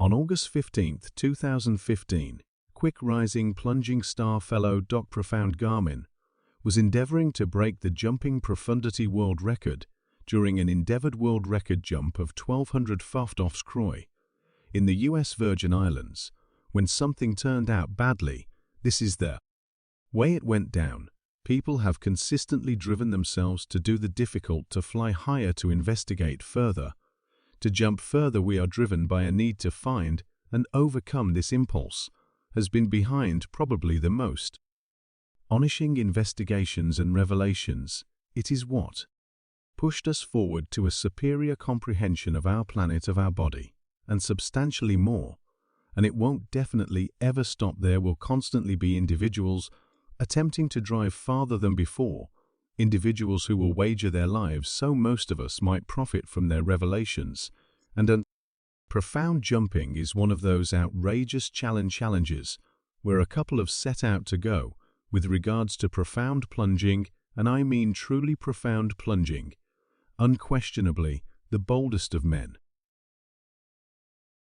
On August 15, 2015, quick-rising plunging star fellow Dr. Profound Garman was endeavoring to break the jumping profundity world record during an endeavored world record jump of 1,200 Faftoffskroy in the US Virgin Islands. When something turned out badly, this is the way it went down. People have consistently driven themselves to do the difficult, to fly higher, to investigate further. To jump further, we are driven by a need to find and overcome. This impulse has been behind probably the most astonishing investigations and revelations. It is what pushed us forward to a superior comprehension of our planet, of our body, and substantially more. And it won't definitely ever stop there. Will constantly be individuals attempting to drive farther than before, individuals who will wager their lives so most of us might profit from their revelations. And profound jumping is one of those outrageous challenges where a couple have set out to go with regards to profound plunging, and I mean truly profound plunging. Unquestionably the boldest of men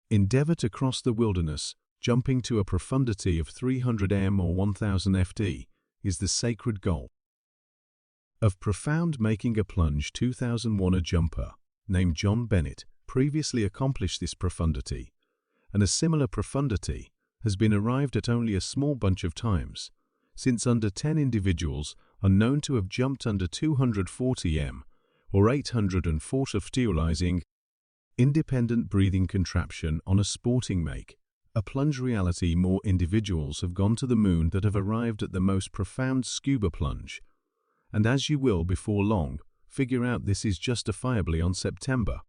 endeavor to cross the wilderness. Jumping to a profundity of 300 m or 1000 ft is the sacred goal of profound. Making a plunge. 2001, a jumper named John Bennett previously accomplished this profundity, and a similar profundity has been arrived at only a small bunch of times, since under 10 individuals are known to have jumped under 240 m or 840 ft. Independent breathing contraption on a sporting make. A plunge reality. More individuals have gone to the moon that have arrived at the most profound scuba plunge. And as you will before long figure out, this is justifiably on September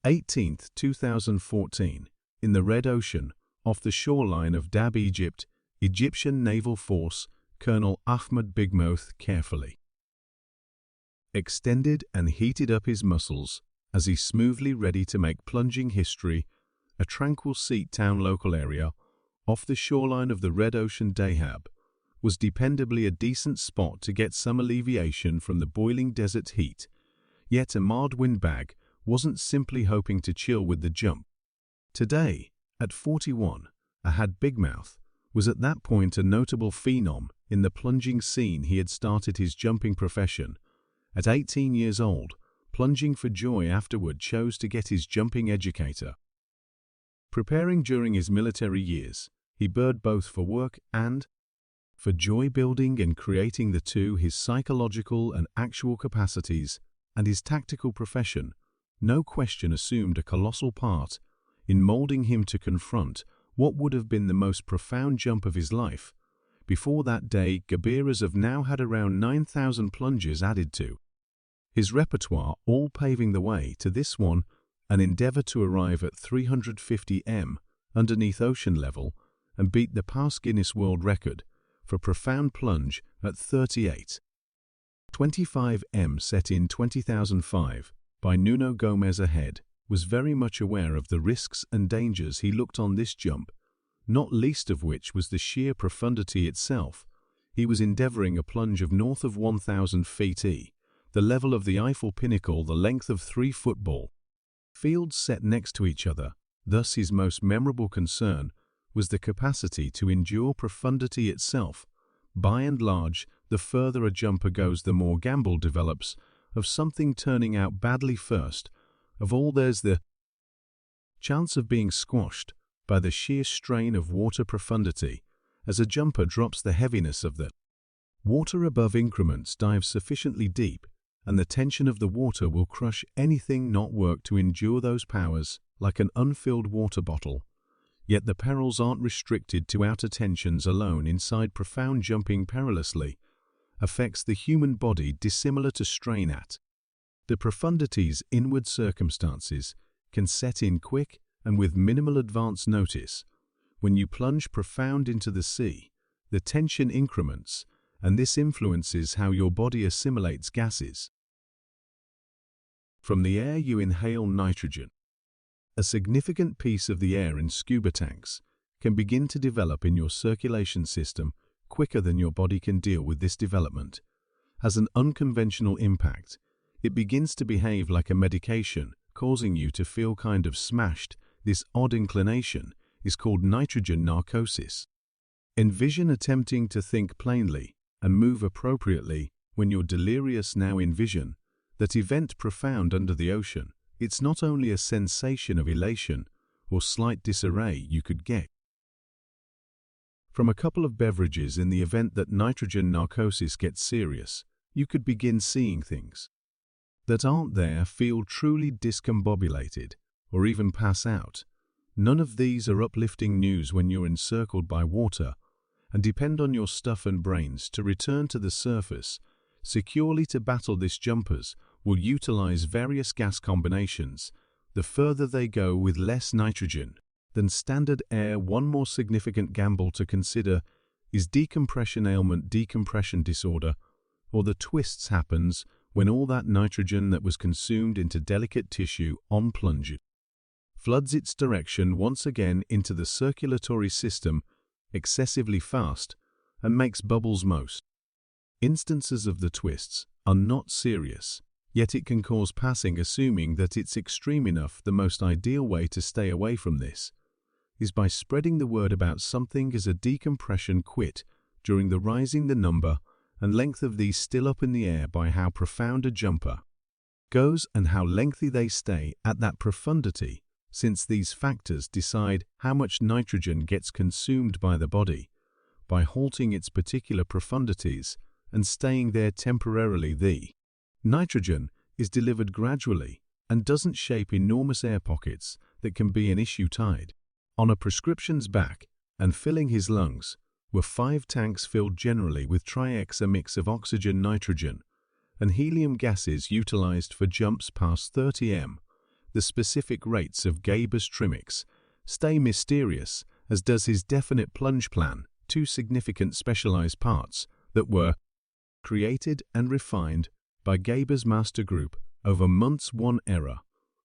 18, 2014, in the Red Ocean, off the shoreline of Dab, Egypt, Egyptian Naval Force Colonel Ahmed Gabr carefully extended and heated up his muscles as he smoothly ready to make plunging history. A tranquil seat town local area off the shoreline of the Red Ocean Dahab was dependably a decent spot to get some alleviation from the boiling desert heat. Yet Ahmad windbag wasn't simply hoping to chill with the jump. Today, at 41, Ahmed Bigmouth was at that point a notable phenom in the plunging scene. He had started his jumping profession at 18 years old, plunging for joy. Afterward chose to get his jumping educator. Preparing during his military years, he bird both for work and for joy, building and creating the two, his psychological and actual capacities and his tactical profession, no question assumed a colossal part in molding him to confront what would have been the most profound jump of his life. Before that day, Gabr have now had around 9,000 plunges added to his repertoire, all paving the way to this one, an endeavor to arrive at 350 m underneath ocean level and beat the past Guinness World Record for profound plunge at 38.25 m set in 2005 by Nuno Gomes. Ahead was very much aware of the risks and dangers he looked on this jump, not least of which was the sheer profundity itself. He was endeavoring a plunge of north of 1,000 ft, the level of the Eiffel Pinnacle, the length of 3 football fields set next to each other. Thus his most memorable concern was the capacity to endure profundity itself. By and large, the further a jumper goes, the more gamble develops of something turning out badly. First of all, there's the chance of being squashed by the sheer strain of water profundity. As a jumper drops, the heaviness of the water above increments dives sufficiently deep, and the tension of the water will crush anything not work to endure those powers, like an unfilled water bottle. Yet the perils aren't restricted to outer tensions alone. Inside, profound jumping perilously affects the human body, dissimilar to strain at the profundities. Inward circumstances can set in quick and with minimal advance notice. When you plunge profound into the sea, the tension increments, and this influences how your body assimilates gases from the air. You inhale nitrogen. A significant piece of the air in scuba tanks can begin to develop in your circulation system quicker than your body can deal with. This development has an unconventional impact. It begins to behave like a medication causing you to feel kind of smashed, this odd inclination, is called nitrogen narcosis. Envision attempting to think plainly and move appropriately when you're delirious. Now envision that event profound under the ocean. It's not only a sensation of elation or slight disarray you could get from a couple of beverages. In the event that nitrogen narcosis gets serious, you could begin seeing things that aren't there, feel truly discombobulated, or even pass out. None of these are uplifting news when you're encircled by water and depend on your stuff and brains to return to the surface securely. To battle this, jumpers will utilize various gas combinations. The further they go with less nitrogen than standard air. One more significant gamble to consider is decompression ailment, decompression disorder, or the twists happens when all that nitrogen that was consumed into delicate tissue on plunge floods its direction once again into the circulatory system excessively fast and makes bubbles. Most instances of the twists are not serious, yet it can cause passing. Assuming that it's extreme enough, the most ideal way to stay away from this is by spreading the word about something as a decompression quit during the rising. The number and length of these still up in the air by how profound a jumper goes and how lengthy they stay at that profundity, since these factors decide how much nitrogen gets consumed by the body by halting its particular profundities and staying there temporarily. The nitrogen is delivered gradually and doesn't shape enormous air pockets that can be an issue. Tied on a prescription's back and filling his lungs were 5 tanks filled generally with tri-X, a mix of oxygen, nitrogen, and helium gases utilized for jumps past 30 m. The specific rates of Gabr's trimix stay mysterious, as does his definite plunge plan. 2 significant specialized parts that were created and refined by Gabr's master group over months. 1 error,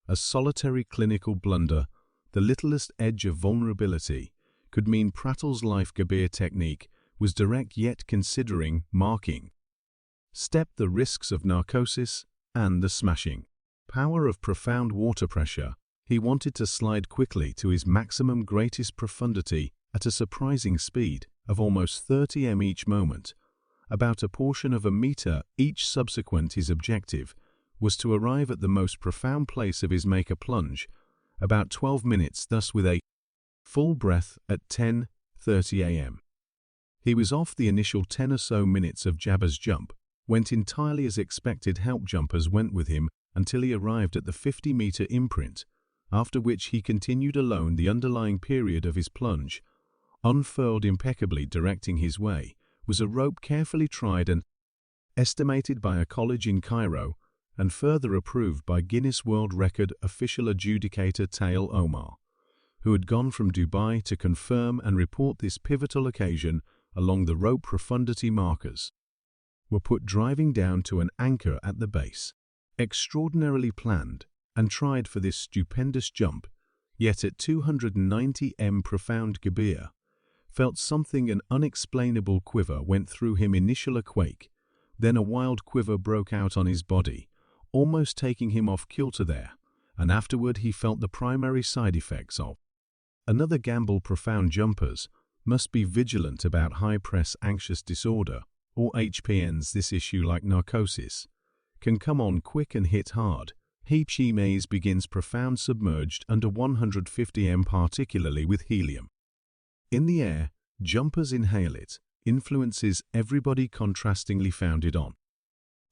a solitary clinical blunder, the littlest edge of vulnerability, could mean Prattle's life. Gabr technique was direct, yet considering marking step the risks of narcosis and the smashing power of profound water pressure. He wanted to slide quickly to his maximum greatest profundity at a surprising speed of almost 30 m each moment, about a portion of a meter each subsequent. His objective was to arrive at the most profound place of his make a plunge about 12 minutes, thus with a full breath at 10:30 a.m. He was off. The initial 10 or so minutes of Jabba's jump went entirely as expected. Help jumpers went with him until he arrived at the 50-meter imprint, after which he continued alone. The underlying period of his plunge, unfurled impeccably. Directing his way was a rope carefully tried and estimated by a college in Cairo and further approved by Guinness World Record official adjudicator Tail Omar, who had gone from Dubai to confirm and report this pivotal occasion. Along the rope, profundity markers were put driving down to an anchor at the base, extraordinarily planned and tried for this stupendous jump. Yet at 290 m profound, Gabr felt something. An unexplainable quiver went through him. Initial a quake, then a wild quiver broke out on his body, almost taking him off kilter there, and afterward he felt the primary side effects of another gamble. Profound jumpers must be vigilant about high press anxious disorder, or HPNs. This issue, like narcosis, can come on quick and hit hard. HPNs begins profound submerged under 150 m, particularly with helium in the air. Jumpers inhale it, influences everybody contrastingly founded on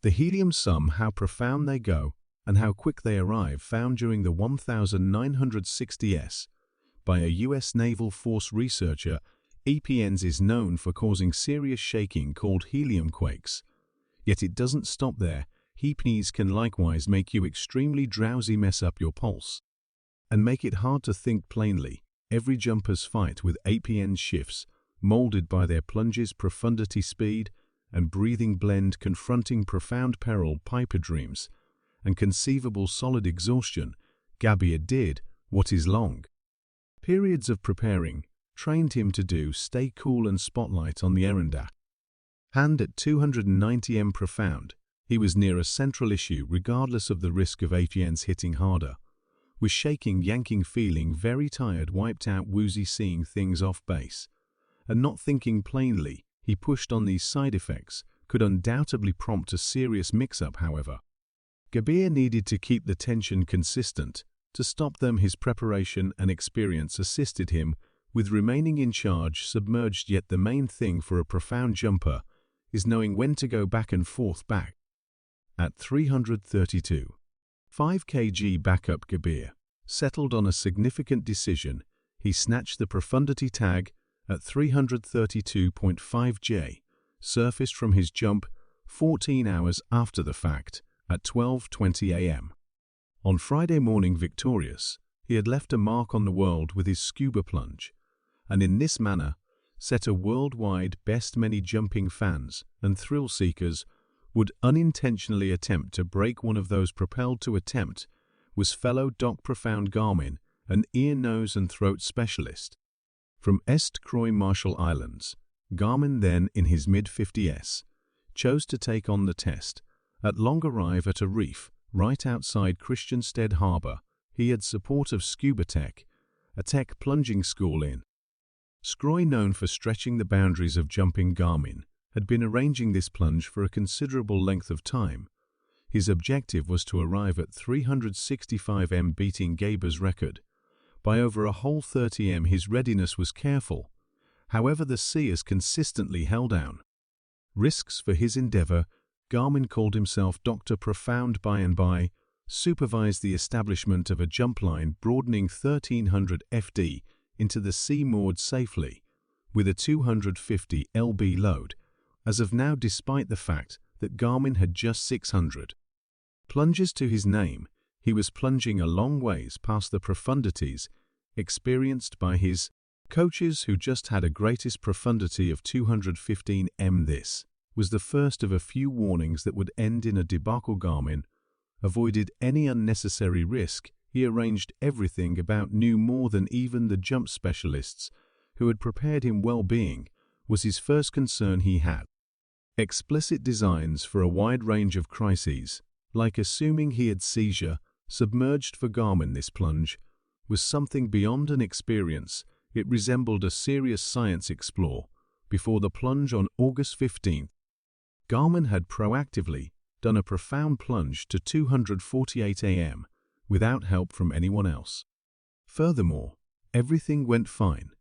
the helium sum, how profound they go and how quick they arrive. Found during the 1960s by a U.S. Naval Force researcher, EPNs is known for causing serious shaking called helium quakes. Yet it doesn't stop there. HPNs can likewise make you extremely drowsy, mess up your pulse, and make it hard to think plainly. Every jumper's fight with APN shifts, molded by their plunges, profundity, speed, and breathing blend, confronting profound peril, piper dreams, and conceivable solid exhaustion. Gabr did what his long periods of preparing trained him to do: stay cool and spotlight on the errand at hand. At 290 m profound, he was near a central issue regardless of the risk of APNs hitting harder. was shaking, yanking, feeling very tired, wiped out, woozy, seeing things off base. And not thinking plainly, he pushed on. These side effects could undoubtedly prompt a serious mix-up, however. Gabr needed to keep the tension consistent. To stop them, his preparation and experience assisted him with remaining in charge, submerged. Yet the main thing for a profound jumper is knowing when to go back and forth. Back at 332.5 kg backup, Gabr settled on a significant decision. He snatched the profundity tag at 332.5 J, surfaced from his jump 14 hours after the fact at 12:20 a.m. On Friday morning. Victorious, he had left a mark on the world with his scuba plunge, and in this manner set a worldwide best. Many jumping fans and thrill seekers would unintentionally attempt to break one of those. Propelled to attempt was fellow profound Garman, an ear, nose and throat specialist. From Est Croix Marshall Islands, Garman, then in his mid-50s, chose to take on the test. At long arrive at a reef right outside Christiansted Harbor, he had support of Scuba Tech, a tech plunging school in Scroy known for stretching the boundaries of jumping. Garman had been arranging this plunge for a considerable length of time. His objective was to arrive at 365 m, beating Gabr's record by over a whole 30 m. His readiness was careful. However, the sea has consistently held down risks for his endeavor. Garman called himself Dr. Profound. By and by, supervised the establishment of a jump line broadening 1300 FD into the sea, moored safely with a 250 lb load. As of now, despite the fact that Garman had just 600 plunges to his name, he was plunging a long ways past the profundities experienced by his coaches, who just had a greatest profundity of 215 m. This was the first of a few warnings that would end in a debacle. Garman avoided any unnecessary risk. He arranged everything about, knew more than even the jump specialists who had prepared him. Well-being was his first concern. He had explicit designs for a wide range of crises, like assuming he had seizure submerged. For Garman, this plunge was something beyond an experience. It resembled a serious science explore. Before the plunge on August 15th, Garman had proactively done a profound plunge to 248 am without help from anyone else. Furthermore, everything went fine.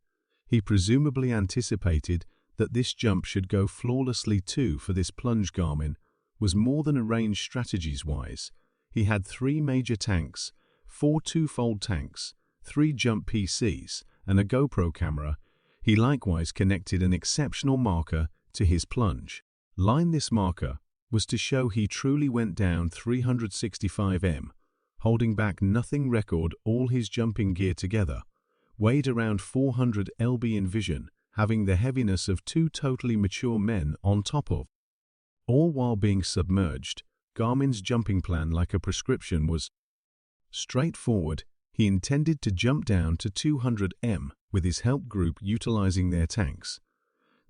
He presumably anticipated that this jump should go flawlessly too. For this plunge, Garman was more than arranged strategies-wise. He had 3 major tanks, 4 two-fold tanks, 3 jump PCs, and a GoPro camera. He likewise connected an exceptional marker to his plunge line. This marker was to show he truly went down 365 m, holding back nothing. Record all his jumping gear together weighed around 400 lb. Envision having the heaviness of 2 totally mature men on top of, all while being submerged. Garman's jumping plan, like a prescription, was straightforward. He intended to jump down to 200 m with his help group utilizing their tanks.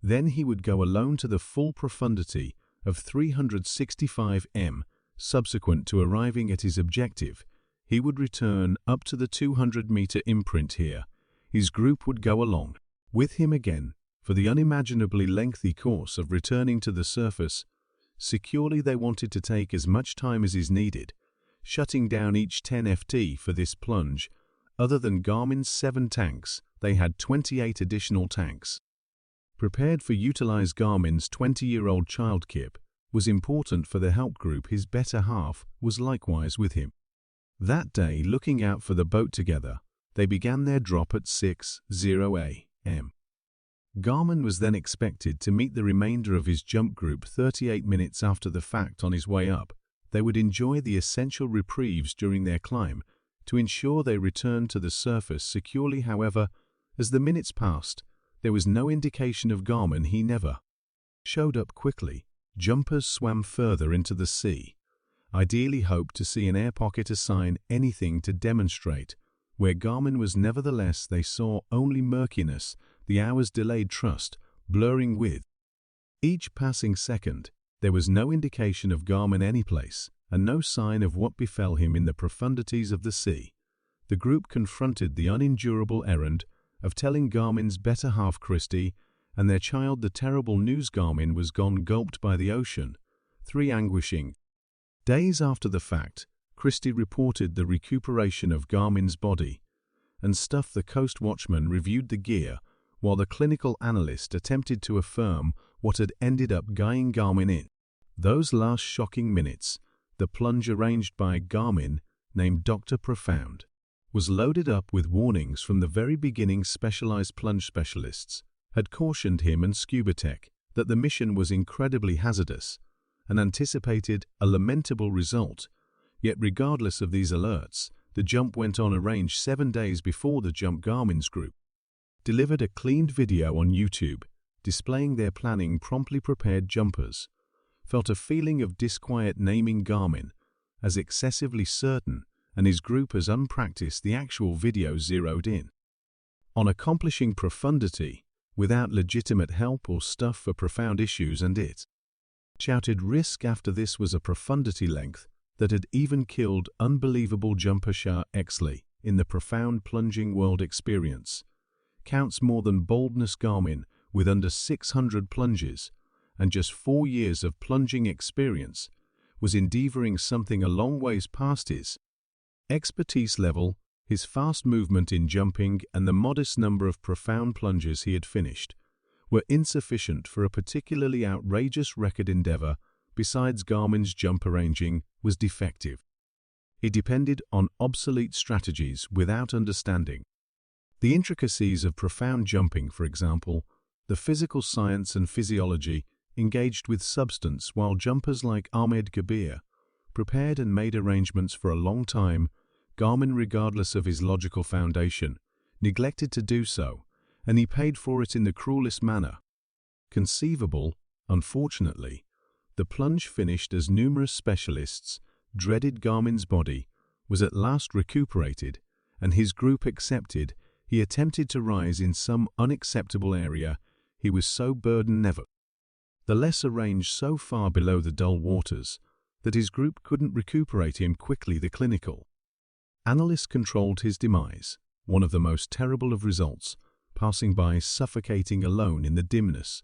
Then he would go alone to the full profundity of 365 m. Subsequent to arriving at his objective, he would return up to the 200-meter imprint. Here, his group would go along with him again for the unimaginably lengthy course of returning to the surface. Securely, they wanted to take as much time as is needed, shutting down each 10 FT for this plunge. Other than Garman's 7 tanks, they had 28 additional tanks prepared for utilize. Garman's 20-year-old child Kip was important for the help group. His better half was likewise with him. That day, looking out for the boat together, they began their drop at 6:00 am. Garman was then expected to meet the remainder of his jump group 38 minutes after the fact. On his way up, they would enjoy the essential reprieves during their climb to ensure they returned to the surface securely. However, as the minutes passed, there was no indication of Garman. He never showed up. Quickly, jumpers swam further into the sea, ideally hoped to see an air pocket, a sign, anything to demonstrate where Garman was. Nevertheless, they saw only murkiness, the hours delayed trust blurring with each passing second. There was no indication of Garman anyplace, and no sign of what befell him in the profundities of the sea. the group confronted the unendurable errand of telling Garmin's better half Christy and their child the terrible news: Garmin was gone, gulped by the ocean. 3 anguishing days after the fact, Christy reported the recuperation of Garmin's body, and the coast watchman reviewed the gear while the clinical analyst attempted to affirm what had ended up guying Garmin in those last shocking minutes. The plunge arranged by Garmin, named Dr. Profound, was loaded up with warnings from the very beginning. Specialized plunge specialists had cautioned him and Scuba Tech that the mission was incredibly hazardous and anticipated a lamentable result. Yet regardless of these alerts, the jump went on. Arranged 7 days before the jump, Garmin's group delivered a cleaned video on YouTube displaying their planning. Promptly prepared jumpers felt a feeling of disquiet, naming Garmin as excessively certain and his group as unpracticed. The actual video zeroed in on accomplishing profundity without legitimate help or stuff for profound issues, and it shouted risk after this was a profundity length that had even killed unbelievable jumper Shah Exley in the profound plunging world experience. Counts more than boldness. Garmin, with under 600 plunges and just 4 years of plunging experience, was endeavoring something a long ways past his expertise level. His fast movement in jumping and the modest number of profound plunges he had finished were insufficient for a particularly outrageous record endeavor. Besides, Garmin's jump arranging was defective. He depended on obsolete strategies without understanding the intricacies of profound jumping. For example, the physical science and physiology engaged with substance, while jumpers like Ahmed Gabr prepared and made arrangements for a long time. Garmin, regardless of his logical foundation, neglected to do so, and he paid for it in the cruelest manner conceivable. Unfortunately, the plunge finished as numerous specialists dreaded. Garmin's body was at last recuperated, and his group accepted he attempted to rise in some unacceptable area. He was so burdened, never the less arranged, so far below the dull waters that his group couldn't recuperate him quickly. The clinical analyst controlled his demise, one of the most terrible of results, passing by, suffocating alone in the dimness,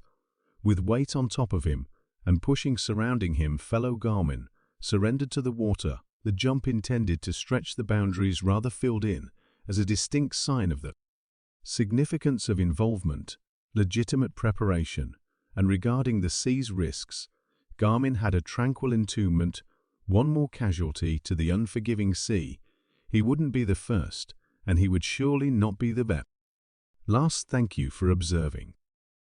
with weight on top of him and pushing surrounding him. Fellow Garmin surrendered to the water. The jump, intended to stretch the boundaries, rather filled in as a distinct sign of the significance of involvement, legitimate preparation, and regarding the sea's risks. Garmin had a tranquil entombment. One more casualty to the unforgiving sea. He wouldn't be the first, and he would surely not be the last. Thank you for observing.